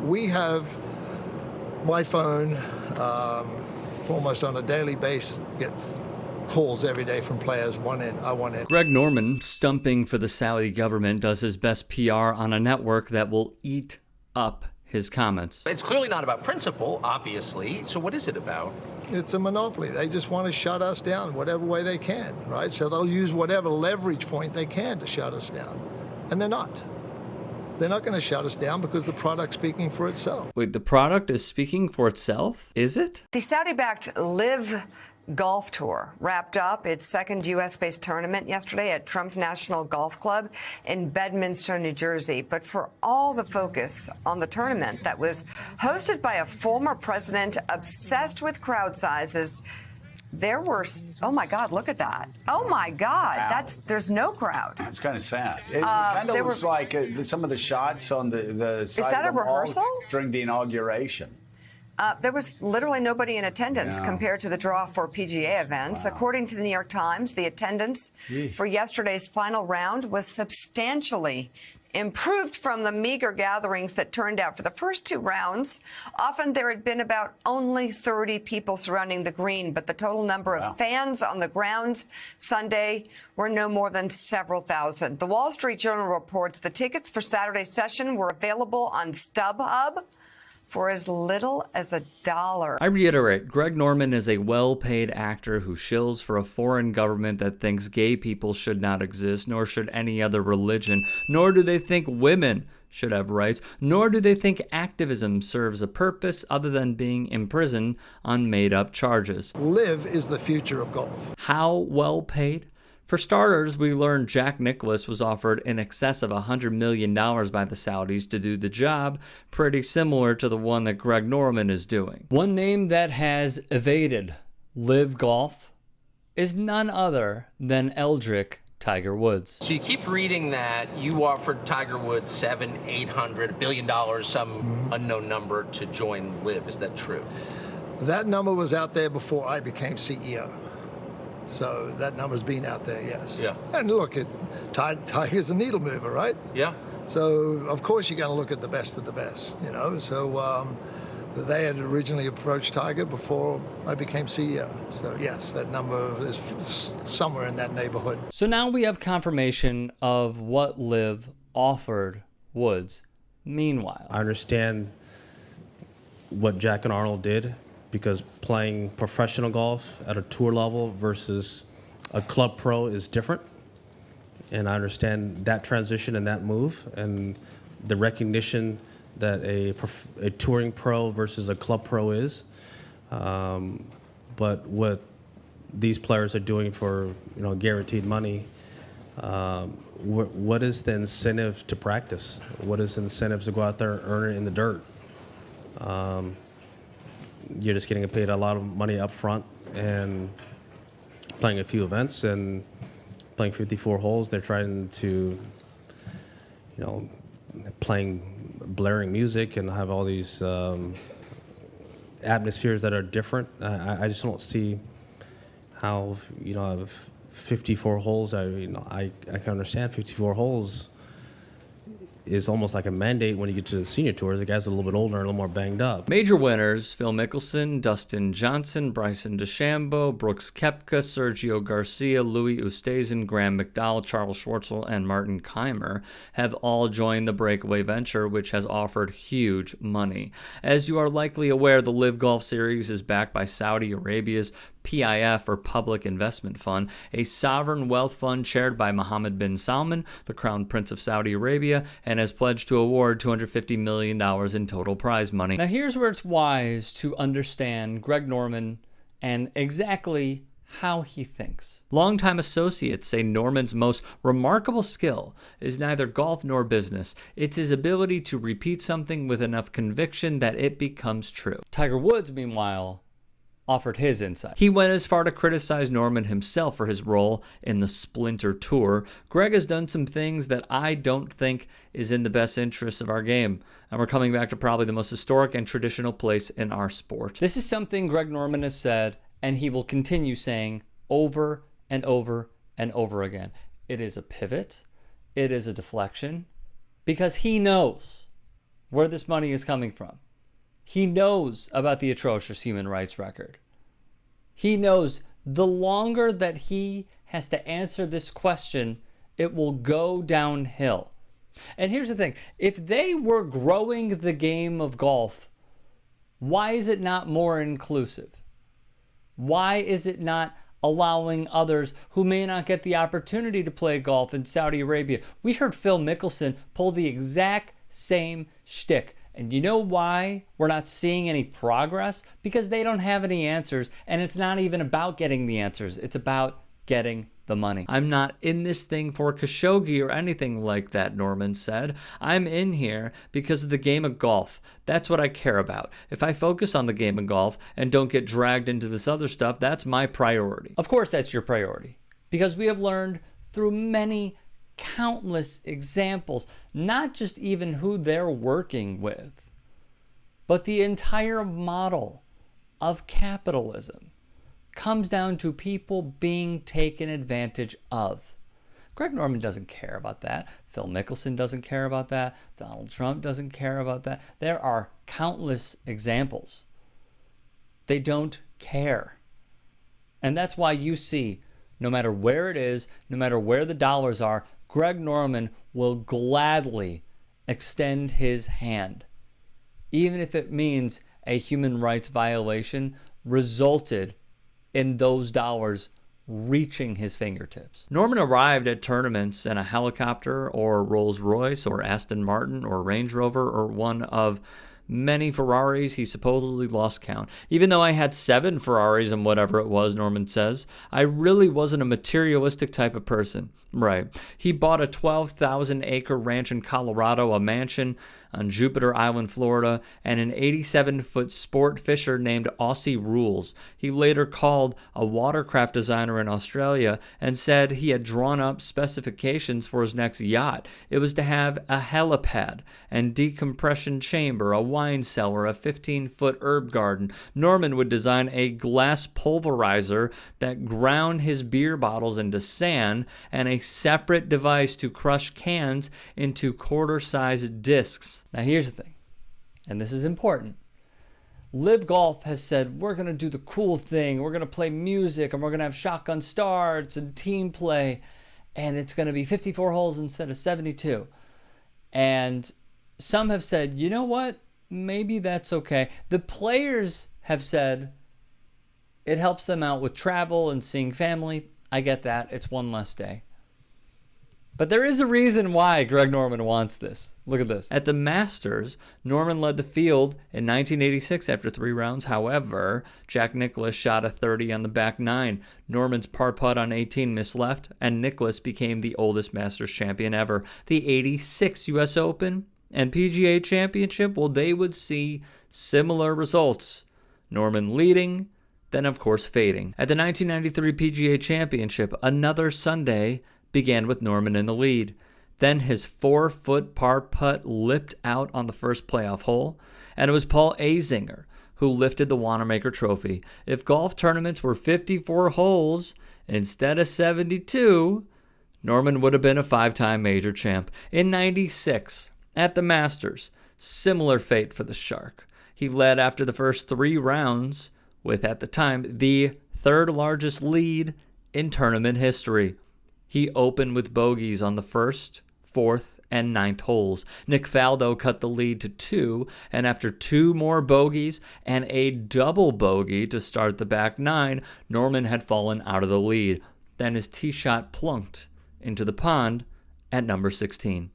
We have my phone almost on a daily basis gets calls every day from players. One in, I want in. Greg Norman, stumping for the Saudi government, does his best PR on a network that will eat up his comments. It's clearly not about principle, obviously. So what is it about? It's a monopoly. They just want to shut us down whatever way they can, right? So they'll use whatever leverage point they can to shut us down. And they're not. They're not going to shut us down because the product's speaking for itself. Wait, the product is speaking for itself? Is it? The Saudi-backed LIV Golf Tour wrapped up its second U.S.-based tournament yesterday at Trump National Golf Club in Bedminster, New Jersey. But for all the focus on the tournament that was hosted by a former president obsessed with crowd sizes, there were, oh my God, look at that. Oh my God, Wow. There's no crowd. It's kind of sad. It kind of looks like some of the shots on the side that of a the wall rehearsal? during the inauguration. There was literally nobody in attendance compared to the draw for PGA events. Wow. According to the New York Times, the attendance for yesterday's final round was substantially improved from the meager gatherings that turned out for the first two rounds. Often there had been about only 30 people surrounding the green, but the total number of fans on the grounds Sunday were no more than several thousand. The Wall Street Journal reports the tickets for Saturday's session were available on StubHub for as little as $1. I reiterate, Greg Norman is a well-paid actor who shills for a foreign government that thinks gay people should not exist, nor should any other religion, nor do they think women should have rights, nor do they think activism serves a purpose other than being imprisoned on made-up charges. LIV is the future of golf. How well paid? For starters, we learned Jack Nicklaus was offered in excess of $100 million by the Saudis to do the job, pretty similar to the one that Greg Norman is doing. One name that has evaded LIV Golf is none other than Eldrick Tiger Woods. So you keep reading that you offered Tiger Woods $700-800 billion, some unknown number, to join LIV. Is that true? That number was out there before I became CEO. So that number's been out there, yes. Yeah. And look, Tiger's a needle mover, right? Yeah. So, of course, you're going to look at the best of the best, you know. So they had originally approached Tiger before I became CEO. So, yes, that number is somewhere in that neighborhood. So now we have confirmation of what LIV offered Woods. Meanwhile, I understand what Jack and Arnold did, because playing professional golf at a tour level versus a club pro is different. And I understand that transition and that move and the recognition that a touring pro versus a club pro is. But what these players are doing for guaranteed money, what is the incentive to practice? What is the incentive to go out there and earn it in the dirt? You're just getting paid a lot of money up front and playing a few events and playing 54 holes. They're trying to, playing blaring music and have all these atmospheres that are different. I just don't see how, 54 holes, I can understand 54 holes is almost like a mandate when you get to the senior tours. The guys are a little bit older and a little more banged up. major winners: Phil Mickelson, Dustin Johnson, Bryson DeChambeau, Brooks Koepka, Sergio Garcia, Louis Oosthuizen, Graham McDowell, Charles Schwartzel, and Martin Keimer have all joined the breakaway venture, which has offered huge money. As you are likely aware, the LIV Golf Series is backed by Saudi Arabia's PIF, or Public Investment Fund, a sovereign wealth fund chaired by Mohammed bin Salman, the Crown Prince of Saudi Arabia, and has pledged to award $250 million in total prize money. Now here's where it's wise to understand Greg Norman and exactly how he thinks. Longtime associates say Norman's most remarkable skill is neither golf nor business. It's his ability to repeat something with enough conviction that it becomes true. Tiger Woods, meanwhile, offered his insight. He went as far to criticize Norman himself for his role in the Splinter Tour. Greg has done some things that I don't think is in the best interest of our game, and we're coming back to probably the most historic and traditional place in our sport. This is something Greg Norman has said, and he will continue saying over and over and over again. It is a pivot. It is a deflection, because he knows where this money is coming from. He knows about the atrocious human rights record. He knows the longer that he has to answer this question, it will go downhill. And here's the thing. If they were growing the game of golf, why is it not more inclusive? Why is it not allowing others who may not get the opportunity to play golf in Saudi Arabia? We heard Phil Mickelson pull the exact same shtick. And you know why we're not seeing any progress? Because they don't have any answers, and it's not even about getting the answers. It's about getting the money. I'm not in this thing for Khashoggi or anything like that, Norman said. I'm in here because of the game of golf. That's what I care about. If I focus on the game of golf and don't get dragged into this other stuff, that's my priority. Of course that's your priority, because we have learned through many countless examples, not just even who they're working with, but the entire model of capitalism comes down to people being taken advantage of. Greg Norman doesn't care about that. Phil Mickelson doesn't care about that. Donald Trump doesn't care about that. There are countless examples. They don't care. And that's why you see, no matter where it is, no matter where the dollars are, Greg Norman will gladly extend his hand, even if it means a human rights violation resulted in those dollars reaching his fingertips. Norman arrived at tournaments in a helicopter or Rolls Royce or Aston Martin or Range Rover or one of many Ferraris. He supposedly lost count. Even though I had 7 Ferraris and whatever it was, Norman says, I really wasn't a materialistic type of person. Right. He bought a 12,000-acre ranch in Colorado, a mansion on Jupiter Island, Florida, and an 87-foot sport fisher named Aussie Rules. He later called a watercraft designer in Australia and said he had drawn up specifications for his next yacht. It was to have a helipad and decompression chamber, a wine cellar, a 15-foot herb garden. Norman would design a glass pulverizer that ground his beer bottles into sand and a separate device to crush cans into quarter-sized discs. Now here's the thing, and this is important. LIV Golf has said, we're going to do the cool thing. We're going to play music, and we're going to have shotgun starts and team play, and it's going to be 54 holes instead of 72. And some have said, you know what? Maybe that's okay. The players have said it helps them out with travel and seeing family. I get that. It's one less day. But there is a reason why Greg Norman wants this. Look at this. At the Masters, Norman led the field in 1986 after 3 rounds. However, Jack Nicklaus shot a 30 on the back 9. Norman's par putt on 18 missed left, and Nicklaus became the oldest Masters champion ever. The 86 U.S. Open and PGA Championship, well, they would see similar results. Norman leading, then of course fading. At the 1993 PGA Championship, another Sunday began with Norman in the lead. Then his 4-foot par putt lipped out on the first playoff hole, and it was Paul Azinger who lifted the Wanamaker Trophy. If golf tournaments were 54 holes instead of 72, Norman would have been a 5-time major champ. In 96, at the Masters, similar fate for the Shark. He led after the first 3 rounds with, at the time, the 3rd largest lead in tournament history. He opened with bogeys on the 1st, 4th, and 9th holes. Nick Faldo cut the lead to 2, and after 2 more bogeys and a double bogey to start the back 9, Norman had fallen out of the lead. Then his tee shot plunked into the pond at number 16.